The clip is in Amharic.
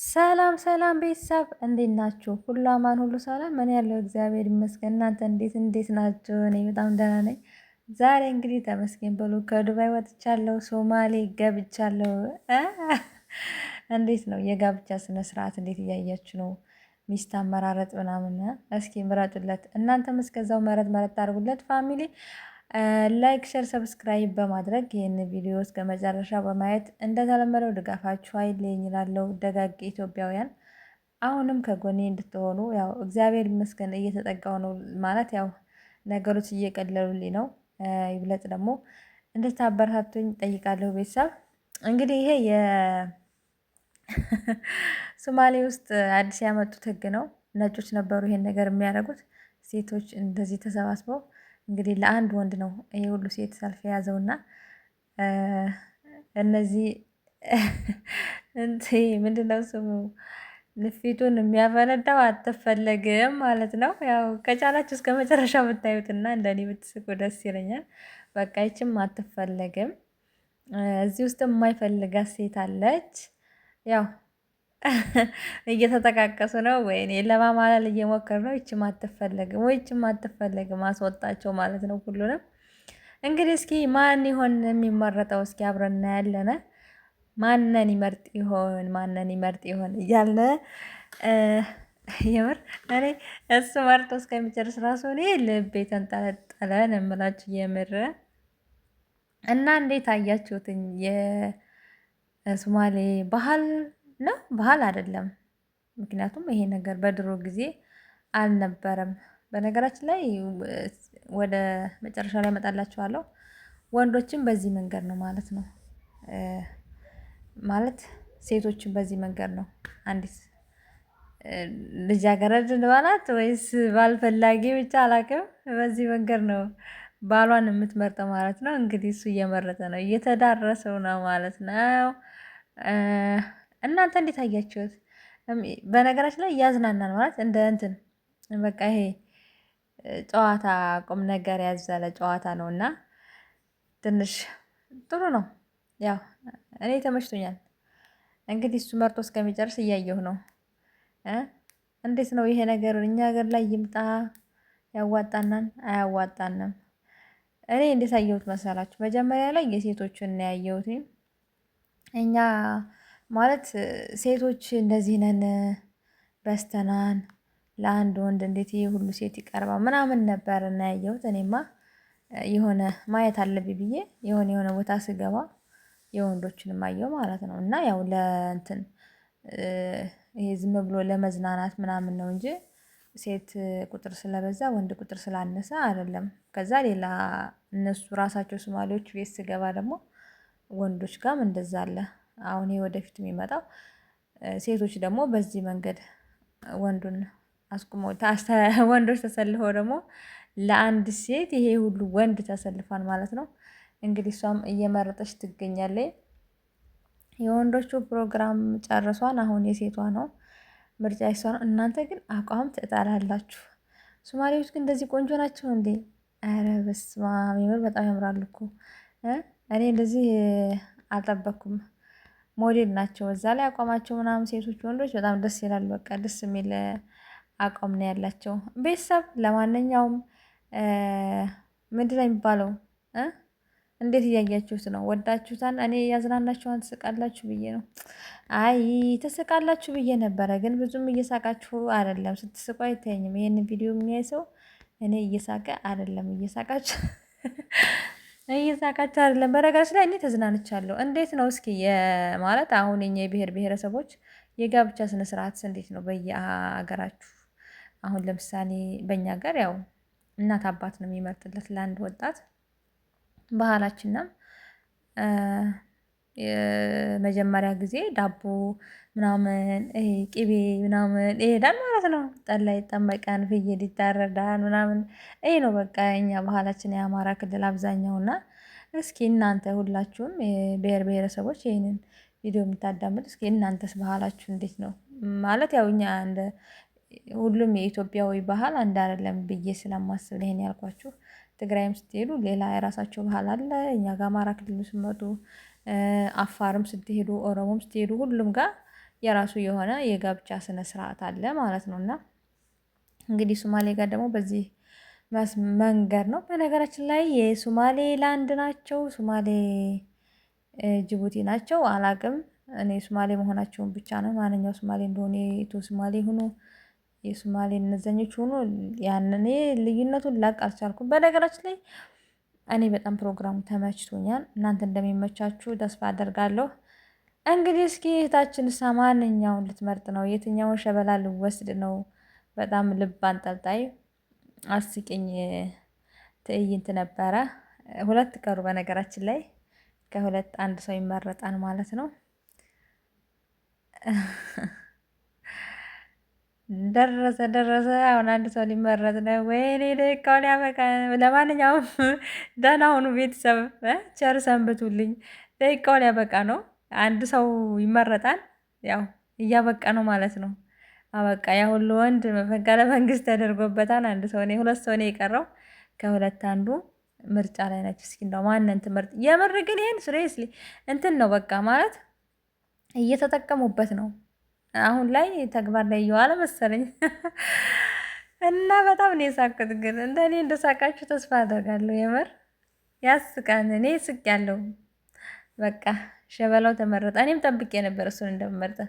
ሰላም ሰላም ቤተሰብ እንዴት ናችሁ? ሁሉ አማን ሁሉ ሰላም። እኔ ያለው እግዚአብሔር ይመስገን። እናንተ እንዴት ናችሁ? እኔ በጣም ደህና ነኝ። ዛሬ እንግዲህ ተመስገን በሉ ከዱባይ ወጥቻለሁ፣ ሶማሌ ገብቻለሁ። እንዴት ነው የጋብቻ ስነ ስርዓት እንዴት እያያችሁ ነው? ሚስት አመራረጥ ምናምን እስኪ ምረጡለት። እናንተም እስከዛው መረጥ አድርጉለት ፋሚሊ። ላይክ ሸር ሰብስክራይብ በማድረግ ይህን ቪዲዮ እስከ መጨረሻ በማየት እንደተለመደው ድጋፋችሁ አይለኝ እላለሁ። ደጋግ ኢትዮጵያውያን አሁንም ከጎኔ እንድትሆኑ ያው እግዚአብሔር ይመስገን እየተጠጋው ነው ማለት ያው ነገሮች እየቀለሉልኝ ነው። ይብለጥ ደግሞ እንድታበረታቱኝ ጠይቃለሁ። ቤተሰብ እንግዲህ ይሄ የሶማሌ ውስጥ አዲስ ያመጡት ህግ ነው። ነጮች ነበሩ ይሄን ነገር የሚያደርጉት። ሴቶች እንደዚህ ተሰባስበው እንግዲህ ለአንድ ወንድ ነው ይሄ ሁሉ ሴት ሰልፍ የያዘውና እነዚህ ምንድነው ስሙ ንፊቱን የሚያፈነዳው አትፈለግም ማለት ነው። ያው ከቻላችሁ እስከ መጨረሻ ብታዩትና እንደኔ ብትስቁ ደስ ይለኛል። በቃ ይችም አትፈለግም። እዚህ ውስጥ የማይፈልጋት ሴት አለች። ያው እየተጠቃቀሱ ነው ወይኔ ለማማለል እየሞከሩ ነው። ይችም አትፈለግም ወይ ይችም አትፈለግም አስወጣቸው ማለት ነው ሁሉንም። እንግዲህ እስኪ ማን ይሆን የሚመረጠው? እስኪ አብረን እናያለን። ማንን ይመርጥ ይሆን ማንን ይመርጥ ይሆን እያለ የምር እኔ እሱ መርጦ እስከሚጨርስ ራሱ እኔ ልቤ ተንጠለጠለ ነው የምላችሁ የምር። እና እንዴት አያችሁትኝ? የሶማሌ ባህል ነው ባህል አይደለም። ምክንያቱም ይሄ ነገር በድሮ ጊዜ አልነበረም። በነገራችን ላይ ወደ መጨረሻ ላይ እመጣላችኋለሁ። ወንዶችም በዚህ መንገድ ነው ማለት ነው። ማለት ሴቶችን በዚህ መንገድ ነው። አንዲት ልጃገረድ ልበላት ወይስ ባልፈላጊ ብቻ አላውቅም። በዚህ መንገድ ነው ባሏን የምትመርጠው ማለት ነው። እንግዲህ እሱ እየመረጠ ነው እየተዳረሰው ነው ማለት ነው። እናንተ እንዴት አያችሁት? በነገራችን ላይ እያዝናናን ማለት እንደ እንትን በቃ ይሄ ጨዋታ ቁም ነገር ያዘለ ጨዋታ ነው እና ትንሽ ጥሩ ነው። ያው እኔ ተመችቶኛል። እንግዲህ እሱ መርጦ እስከሚጨርስ እያየሁ ነው። እንዴት ነው ይሄ ነገር እኛ ሀገር ላይ ይምጣ? ያዋጣናል አያዋጣንም? እኔ እንዴት አየሁት መሰላችሁ? መጀመሪያ ላይ የሴቶችን ነው ያየሁት። እኛ ማለት ሴቶች እንደዚህ ነን በስተናን ለአንድ ወንድ እንዴት ይሄ ሁሉ ሴት ይቀርባል ምናምን ነበር እና ያየሁት። እኔማ የሆነ ማየት አለብኝ ብዬ የሆነ ቦታ ስገባ የወንዶችንም አየሁ ማለት ነው። እና ያው ለእንትን ይሄ ዝም ብሎ ለመዝናናት ምናምን ነው እንጂ ሴት ቁጥር ስለበዛ ወንድ ቁጥር ስላነሰ አይደለም። ከዛ ሌላ እነሱ ራሳቸው ሶማሌዎች ቤት ስገባ ደግሞ ወንዶች ጋርም እንደዛ አለ። አሁን ይሄ ወደፊት የሚመጣው ሴቶች ደግሞ በዚህ መንገድ ወንዱን አስቁመው ወንዶች ተሰልፈው ደግሞ ለአንድ ሴት ይሄ ሁሉ ወንድ ተሰልፏል ማለት ነው። እንግዲህ እሷም እየመረጠች ትገኛለች። የወንዶቹ ፕሮግራም ጨርሷን አሁን የሴቷ ነው ምርጫ የሷ ነው። እናንተ ግን አቋም ትጣላላችሁ። ሶማሌዎች ግን እንደዚህ ቆንጆ ናቸው እንዴ? ኧረ በስመ አብ የምር በጣም ያምራሉ እኮ። እኔ እንደዚህ አልጠበኩም። ሞዴል ናቸው። እዛ ላይ አቋማቸው ምናምን ሴቶች ወንዶች በጣም ደስ ይላል። በቃ ደስ የሚል አቋም ነው ያላቸው። ቤተሰብ ለማንኛውም ምንድነው የሚባለው? እንዴት እያያችሁት ነው? ወዳችሁታል? እኔ ያዝናናችኋን ትስቃላችሁ ብዬ ነው። አይ ትስቃላችሁ ብዬ ነበረ፣ ግን ብዙም እየሳቃችሁ አይደለም። ስትስቁ አይታየኝም። ይሄንን ቪዲዮ የሚያይ ሰው እኔ እየሳቀ አይደለም። እየሳቃችሁ እየሳቃችሁ አይደለም። በነገራችን ላይ እኔ ተዝናንቻለሁ። እንዴት ነው እስኪ ማለት አሁን የኛ የብሔር ብሔረሰቦች የጋብቻ ስነ ስርዓት እንዴት ነው በየሀገራችሁ? አሁን ለምሳሌ በእኛ ሀገር ያው እናት አባት ነው የሚመርጥለት ለአንድ ወጣት ባህላችንም የመጀመሪያ ጊዜ ዳቦ ምናምን ይሄ ቅቤ ምናምን ይሄዳል ማለት ነው። ጠላ ይጠመቃል፣ ፍየል ይታረዳል ምናምን። ይሄ ነው በቃ እኛ ባህላችን የአማራ ክልል አብዛኛው እና እስኪ እናንተ ሁላችሁም የብሔር ብሔረሰቦች ይሄንን ቪዲዮ የምታዳምጡ እስኪ እናንተስ ባህላችሁ እንዴት ነው? ማለት ያው እኛ እንደ ሁሉም የኢትዮጵያዊ ባህል አንድ አይደለም ብዬ ስለማስብ ይሄን ያልኳችሁ። ትግራይም ስትሄዱ ሌላ የራሳቸው ባህል አለ። እኛ ጋር አማራ ክልል ስትመጡ አፋርም ስትሄዱ ኦሮሞም ስትሄዱ ሁሉም ጋር የራሱ የሆነ የጋብቻ ስነ ስርዓት አለ ማለት ነው። እና እንግዲህ ሶማሌ ጋር ደግሞ በዚህ መንገድ ነው። በነገራችን ላይ የሶማሌ ላንድ ናቸው፣ ሶማሌ ጅቡቲ ናቸው አላቅም። እኔ ሶማሌ መሆናቸውን ብቻ ነው። ማንኛው ሶማሌ እንደሆነ የኢትዮ ሶማሌ ሆኖ የሶማሌ እነዛኞች ሆኖ ያንን ልዩነቱን ላቅ አልቻልኩም። በነገራችን ላይ እኔ በጣም ፕሮግራሙ ተመችቶኛል። እናንተ እንደሚመቻችሁ ተስፋ አደርጋለሁ። እንግዲህ እስኪ እህታችንስ ማንኛውን ልትመርጥ ነው? የትኛውን ሸበላ ልወስድ ነው? በጣም ልብ አንጠልጣይ አስቂኝ ትዕይንት ነበረ። ሁለት ቀሩ በነገራችን ላይ ከሁለት አንድ ሰው ይመረጣል ማለት ነው። ደረሰ። አሁን አንድ ሰው ሊመረጥ ነው። ወይኔ ደቂቃውን ያበቃ። ለማንኛውም ደህና ሁኑ ቤተሰብ፣ ቸር ሰንብቱልኝ። ደቂቃውን ያበቃ ነው። አንድ ሰው ይመረጣል። ያው እያበቃ ነው ማለት ነው። አበቃ። ያ ሁሉ ወንድ መፈንቅለ መንግስት ተደርጎበታል። አንድ ሰው ነው፣ ሁለት ሰው ነው የቀረው። ከሁለት አንዱ ምርጫ ላይ ናቸው። እስኪ እንደው ማንን ትመርጥ? የምር ግን ይሄን ሲሪየስሊ እንትን ነው በቃ ማለት እየተጠቀሙበት ነው። አሁን ላይ ተግባር ላይ እየዋለ መሰለኝ እና በጣም ነው የሳቅሁት። ግን እንደኔ እንደሳቃችሁ ተስፋ አደርጋለሁ። የምር ያስቃን። እኔ ስቅ ያለው በቃ ሸበላው ተመረጠ። እኔም ጠብቄ ነበር እሱን እንደምመርጠ